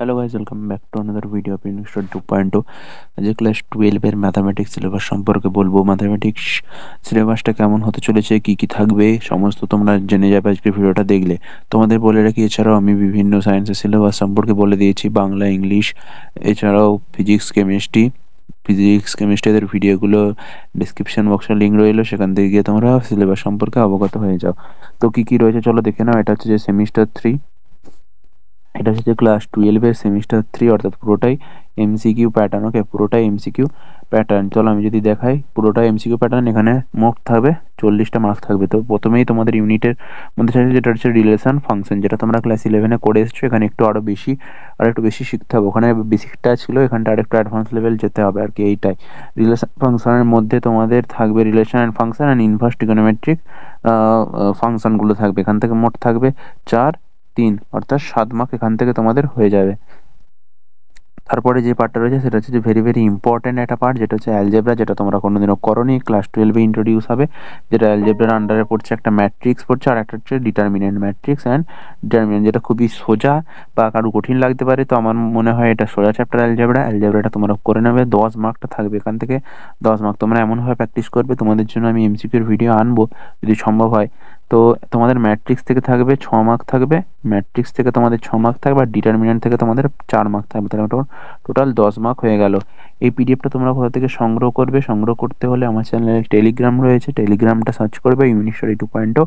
Hello guys, welcome back to another video of ইনস্টার 2.0। আজকে class 12-এর mathematics syllabus সম্পর্কে বলবো। ম্যাথামেটিক্স সিলেবাসটা কেমন হতে চলেছে, কি কি থাকবে, সমস্ত তোমরা জেনে যাবে আজকে ভিডিওটা দেখলে। তোমাদের বলে রাখি, এছাড়াও আমি বিভিন্ন সায়েন্সের সিলেবাস সম্পর্কে বলে দিয়েছি, বাংলা, ইংলিশ, এছাড়াও ফিজিক্স কেমিস্ট্রিদের ভিডিওগুলো ডিসক্রিপশন বক্সে লিঙ্ক রইলো, সেখান থেকে গিয়ে তোমরা সিলেবাস সম্পর্কে অবগত হয়ে যাও। তো কি কি রয়েছে চলো দেখে নাও। এটা হচ্ছে যে সেমিস্টার 3, এটা হচ্ছে ক্লাস 12-এর সেমিস্টার 3, অর্থাৎ পুরোটাই এমসিকিউ প্যাটার্ন। ওকে, পুরোটাই এমসিকিউ প্যাটার্ন। চলো আমি যদি দেখাই, পুরোটাই এমসিকিউ প্যাটার্ন। এখানে মোট থাকবে 40টা মার্কস থাকবে। তো প্রথমেই তোমাদের ইউনিটের মধ্যে থাকবে যেটা হচ্ছে রিলেশন ফাংশন, যেটা তোমরা ক্লাস 11-এ করে এসছো। এখানে একটু বেশি শিখতে হবে। ওখানে বেসিকটা ছিল, এখানটা আরেকটু অ্যাডভান্স লেভেল যেতে হবে আর কি। এইটাই রিলেশন ফাংশনের মধ্যে তোমাদের থাকবে relation and function and inverse trigonometric ফাংশনগুলো থাকবে। এখান থেকে মোট থাকবে 4, 3, অর্থাৎ 7 মার্ক এখান থেকে তোমাদের হয়ে যাবে। তারপরে যে পার্টটা রয়েছে সেটা হচ্ছে যে ভেরি ভেরি ইম্পর্ট্যান্ট একটা পার্ট, যেটা হচ্ছে অ্যালজেব্রা, যেটা তোমরা কোনোদিনও করোনি। ক্লাস 12-এ ইন্ট্রোডিউস হবে, যেটা অ্যালজেব্রার আন্ডারে পড়ছে। একটা ম্যাট্রিক্স পড়ছে, আর একটা হচ্ছে ডিটারমিনেন্ট, ম্যাট্রিক্স অ্যান্ড ডিটারমিনেন্ট, যেটা খুবই সোজা বা কারো কঠিন লাগতে পারে। তো আমার মনে হয় এটা সোজা চ্যাপ্টার। অ্যালজেব্রাটা তোমরা করে নেবে। 10 মার্কটা থাকবে এখান থেকে। 10 মার্ক তোমরা এমনভাবে প্র্যাকটিস করবে, তোমাদের জন্য আমি এমসিকিউর ভিডিও আনবো যদি সম্ভব হয়। তো তোমাদের ম্যাট্রিক্স থেকে থাকবে 6 মার্ক থাকবে, ম্যাট্রিক্স থেকে তোমাদের 6 মার্ক থাকবে, আর ডিটারমিনেন্ট থেকে তোমাদের 4 মার্ক থাকবে। তাহলে টোটাল 10 মার্ক হয়ে গেল। এই পিডিএফটা তোমরা কোথা থেকে সংগ্রহ করবে? সংগ্রহ করতে হলে আমার চ্যানেলে টেলিগ্রাম রয়েছে, টেলিগ্রামটা সার্চ করবে ইউনিস্টাডি 2.0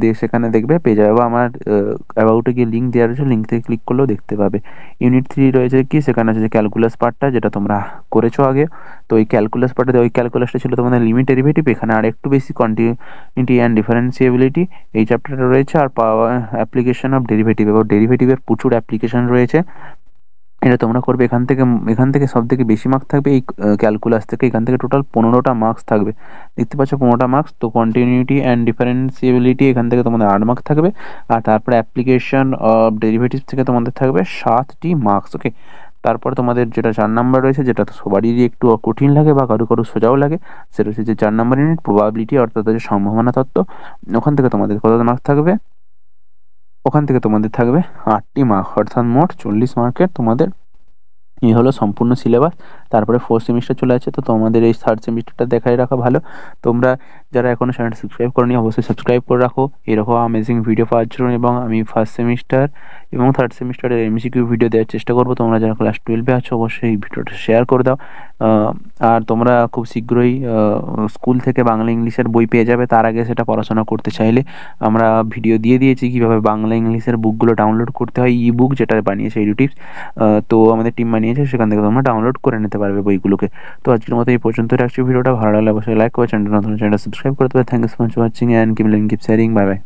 দিয়ে, সেখানে দেখবে পেয়ে যাবে। বা আমার অ্যাবাউটে গিয়ে লিঙ্ক দেওয়া রয়েছে, লিঙ্ক থেকে ক্লিক করলেও দেখতে পাবে। ইউনিট 3 রয়েছে কি, সেখানে আছে যে ক্যালকুলাস পার্টটা, যেটা তোমরা করেছো আগে। তো ওই ক্যালকুলাস পার্টে, ওই ক্যালকুলাসটা ছিল তোমাদের লিমিট ডেরিভেটিভ। এখানে আর একটু বেশি কন্টিনিউটি অ্যান্ড ডিফারেন্সিয়েবিলিটি এই চ্যাপ্টারটা রয়েছে। আর পাওয়ার অ্যাপ্লিকেশন অফ ডেরিভেটিভ, এবং ডেরিভেটিভের প্রচুর অ্যাপ্লিকেশন রয়েছে। এটা তোমরা করবে। এখান থেকে সব থেকে বেশি মার্কস থাকবে এই ক্যালকুলাস থেকে। এখান থেকে টোটাল 15টা মার্কস থাকবে, দেখতে পাচ্ছ 15টা মার্কস। তো কন্টিনিউটি অ্যান্ড ডিফারেন্সিয়েবিলিটি এখান থেকে তোমাদের 8 মার্ক থাকবে। আর তারপরে অ্যাপ্লিকেশন অফ ডেরিভেটিভ থেকে তোমাদের থাকবে 7টি মার্কস। ওকে, তারপর তোমাদের যেটা 4 নাম্বার রয়েছে, যেটা তো সবারই একটু কঠিন লাগে বা কারো কারো সোজাও লাগে, সেটা হচ্ছে যে 4 নাম্বার ইউনিট প্রবাবিলিটি, অর্থাৎ হচ্ছে সম্ভাবনা তত্ত্ব। ওখান থেকে তোমাদের কত মার্কস থাকবে? ওখান থেকে তোমাদের থাকবে 8টি মার্ক, অর্থাৎ মোট 40 মার্কের তোমাদের এই হলো সম্পূর্ণ সিলেবাস। তারপরে 4th সেমিস্টার চলে আসছে, তো তোমাদের এই 3rd সেমিস্টারটা দেখাই রাখা ভালো। তোমরা যারা এখনো চ্যানেলটা সাবস্ক্রাইব করনি, অবশ্যই সাবস্ক্রাইব করে রাখো এরকম অ্যামেজিং ভিডিও পাওয়ার জন্য। এবং আমি 1st সেমিস্টার এবং 3rd সেমিস্টারের এমসিকিউ ভিডিও দেওয়ার চেষ্টা করবো। তোমরা যারা ক্লাস 12-এ আছো, অবশ্যই এই ভিডিওটা শেয়ার করে দাও। আর তোমরা খুব শীঘ্রই স্কুল থেকে বাংলা ইংলিশের বই পেয়ে যাবে। তার আগে সেটা পড়াশোনা করতে চাইলে আমরা ভিডিও দিয়ে দিয়েছি কীভাবে বাংলা ইংলিশের বুকগুলো ডাউনলোড করতে হয়। ই বুক যেটা বানিয়েছে ইউটিউব, তো আমাদের টিম বানিয়েছে, সেখান থেকে তোমরা ডাউনলোড করে নিতে পারবে বইগুলোকে। তো আজকের মতো এই পর্যন্ত রাখছি। ভিডিওটা ভালো লাগলে অবশ্যই লাইক করে চ্যানেলটা সাবস্ক্রাইব করতে পারবে। Thank you so much watching and keep sharing. Bye by.